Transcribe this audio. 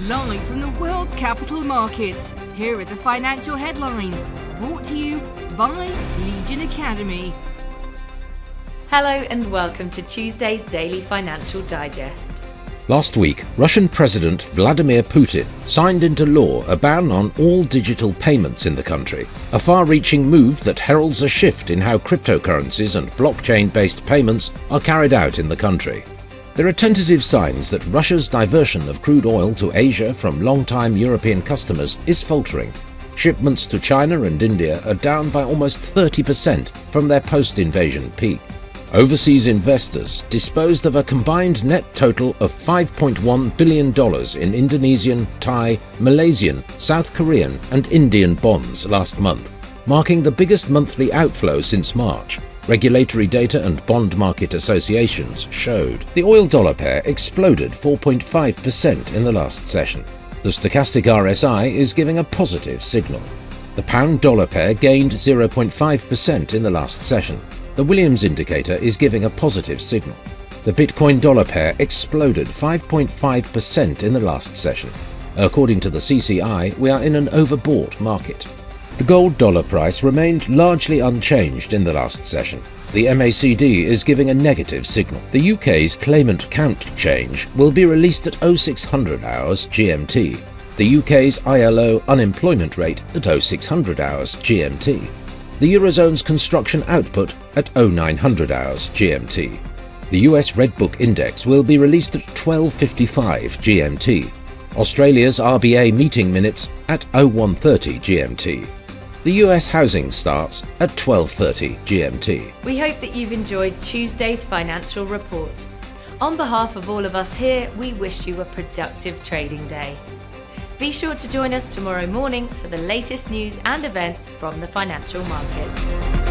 Live from the world's capital markets, here are the financial headlines, brought to you by Legion Academy. Hello and welcome to Tuesday's Daily Financial Digest. Last week, Russian President Vladimir Putin signed into law a ban on all digital payments in the country, a far-reaching move that heralds a shift in how cryptocurrencies and blockchain-based payments are carried out in the country. There are tentative signs that Russia's diversion of crude oil to Asia from long-time European customers is faltering. Shipments to China and India are down by almost 30% from their post-invasion peak. Overseas investors disposed of a combined net total of $5.1 billion in Indonesian, Thai, Malaysian, South Korean and Indian bonds last month, marking the biggest monthly outflow since March. Regulatory data and bond market associations showed. The oil-dollar pair exploded 4.5% in the last session. The stochastic RSI is giving a positive signal. The pound-dollar pair gained 0.5% in the last session. The Williams indicator is giving a positive signal. The Bitcoin-dollar pair exploded 5.5% in the last session. According to the CCI, we are in an overbought market. The gold-dollar price remained largely unchanged in the last session. The MACD is giving a negative signal. The UK's claimant count change will be released at 0600 hours GMT. The UK's ILO unemployment rate at 0600 hours GMT. The Eurozone's construction output at 0900 hours GMT. The US Red Book Index will be released at 12:55 GMT. Australia's RBA meeting minutes at 0130 GMT. The US housing starts at 12:30 GMT. We hope that you've enjoyed Tuesday's financial report. On behalf of all of us here, we wish you a productive trading day. Be sure to join us tomorrow morning for the latest news and events from the financial markets.